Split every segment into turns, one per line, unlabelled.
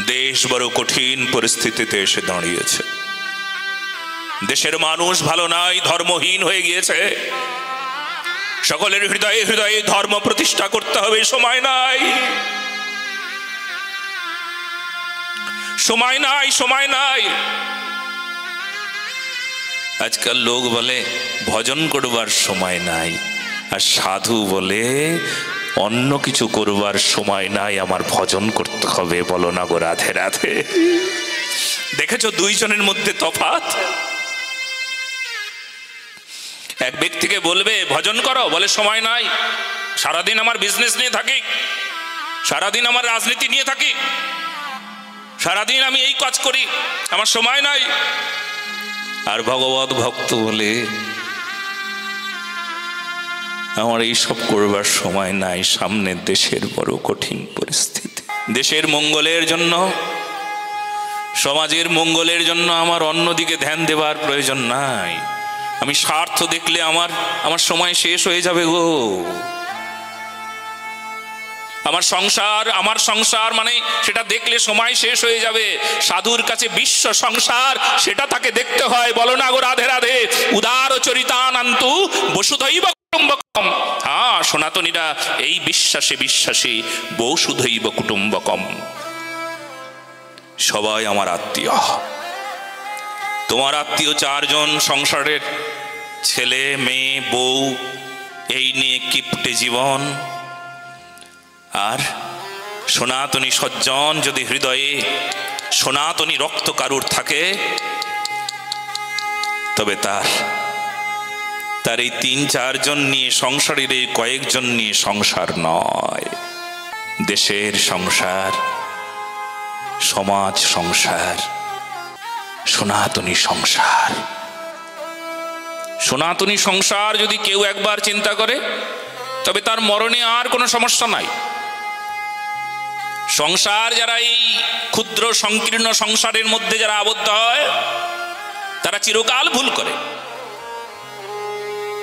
দেশ বড় কঠিন পরিস্থিতিতে এসে দাঁড়িয়েছে। দেশের মানুষ ভালো নাই, ধর্মহীন হয়ে গিয়েছে। সকলের হৃদয়ে হৃদয়ে ধর্ম প্রতিষ্ঠা করতে হবে। সময় নাই, সময় নাই, সময় নাই। আজকাল লোক বলে ভজন করবার সময় নাই, আর সাধু বলে অন্য কিছু করবার সময় নাই, আমার ভজন করতে হবে। বলো না গো রাধে রাধে। দেখেছো দুইজনের মধ্যে তফাৎ। এক ব্যক্তিকে বলবে ভজন করো, বলে সময় নাই, সারাদিন আমার বিজনেস নিয়ে থাকি, সারাদিন আমার রাজনীতি নিয়ে থাকি, সারাদিন আমি এই কাজ করি, আমার সময় নাই। আর ভগবত ভক্ত বলে আমার এইসব করবার সময় নাই, সামনে দেশের বড় কঠিন পরিস্থিতি। দেশের মঙ্গলের জন্য, সমাজের মঙ্গলের জন্য আমার অন্যদিকে ধ্যান দেবার প্রয়োজন নাই। আমি স্বার্থ দেখলে আমার সময় শেষ হয়ে যাবে গো। আমার সংসার মানে সেটা দেখলে সময় শেষ হয়ে যাবে। সাধুর কাছে বিশ্ব সংসার, সেটা তাকে দেখতে হয়। বলো না গো রাধে রাধে। উদার চরিতানন্তু বসুধৈব কুটুম্বকম। হ্যাঁ, সনাতনীরা এই বিশ্বাসী বসুধৈব কুটুম্বকম। সবাই আমার আত্মীয়। তোমার আত্মীয় চারজন, সংসারের ছেলে মেয়ে বউ, এই নিয়ে কিপটে জীবন। আর সনাতনী সজ্জন যদি হৃদয়ে সনাতনী রক্ত কারুর থাকে, তবে তার এই ৩-৪ জন নিয়ে সংসারের এই কয়েকজন নিয়ে সংসার নয়, দেশের সংসার, সমাজ সংসার, সনাতনী সংসার। সনাতনী সংসার যদি কেউ একবার চিন্তা করে, তবে তার মরণে আর কোনো সমস্যা নাই। সংসার যারা এই ক্ষুদ্র সংকীর্ণ সংসারের মধ্যে যারা আবদ্ধ হয়, তারা চিরকাল ভুল করে।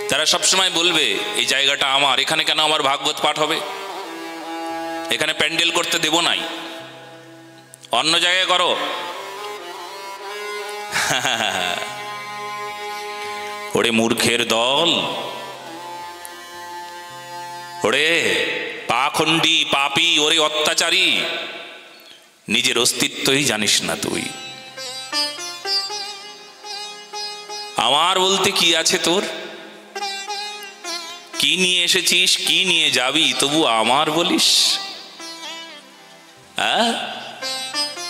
তারা সবসময় বলবে এই জায়গাটা আমার, এখানে কেন আমার ভাগবত পাঠ হবে, এখানে প্যান্ডেল করতে দেব নাই, অন্য জায়গায় করো। ওরে মূর্খের দল, ওরে পাখণ্ডী পাপী, ওরে অত্যাচারী, নিজের অস্তিত্বই জানিস না তুই। আমার বলতে কি আছে তোর? কি নিয়ে এসেছিস, কি নিয়ে যাবি, তবু আমার বলিস?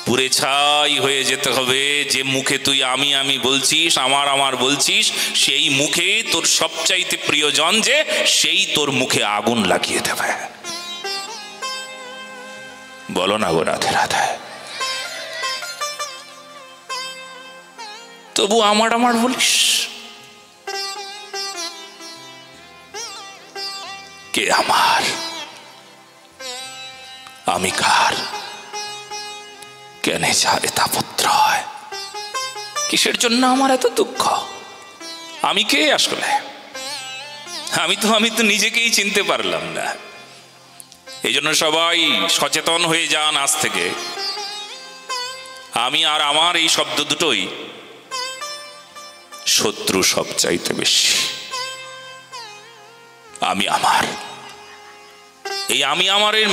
পুরে ছাই হয়ে যেতে হবে। যে মুখে তুই আমি আমি বলছিস, আমার বলছিস, সেই মুখে তোর সবচাইতে প্রিয়জন যে, সেই তোর মুখে আগুন লাগিয়ে দেবে। বলো না গো রাধে রাধে। তবু আমার বলিস। কে আমার, আমি কার, কেন যারে তাপত্র হয়, কিসের জন্য আমার এত দুঃখ? আমি কে আসলে? আমি তো নিজেকেই চিনতে পারলাম না। এই জন্য সবাই সচেতন হয়ে যান আজ থেকে। আমি আর আমার এই শব্দ দুটোই শত্রু সবচাইতে বেশি। আমি আমার, এই আমি আমারের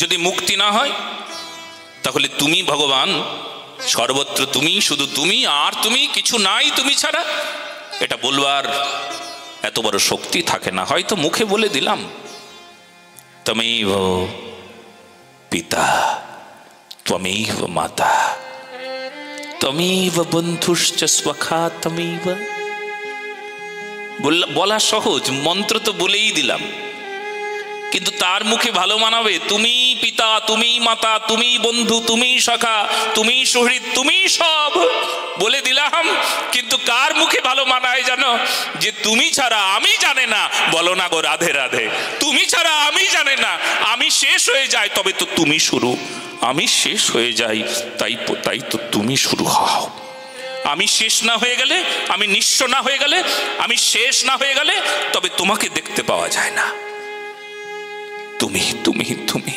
যদি মুক্তি না হয়, তাহলে তুমি ভগবান, সর্বত্র তুমি, শুধু তুমি, আর তুমি কিছু নাই তুমি ছাড়া, এটা বলবার এত বড় শক্তি থাকে না। হয়তো মুখে বলে দিলাম, ত্বমেব পিতা ত্বমেব মাতা ত্বমেব বন্ধুশ্চ সখা ত্বমেব। বলা সহজ, মন্ত্র তো বলেই দিলাম, কিন্তু তার মুখে ভালো মানাবে তুমি পিতা, তুমি মাতা, তুমি বন্ধু, তুমি সখা, তুমি সুহৃদ, তুমি সব বলে দিলাম। কিন্তু কার মুখে ভালো মানায় জানো? যে তুমি ছাড়া আমি জানে না। বলো না গো রাধে রাধে। তুমি ছাড়া আমি জানে না, আমি শেষ হয়ে যায় তবে তো তুমি শুরু। আমি শেষ হয়ে যাই, তাই তো তুমি শুরু হও। আমি শেষ না হয়ে গেলে, আমি নিঃস্ব না হয়ে গেলে, আমি শেষ না হয়ে গেলে, তবে তোমাকে দেখতে পাওয়া যায় না। তুমি তুমি তুমি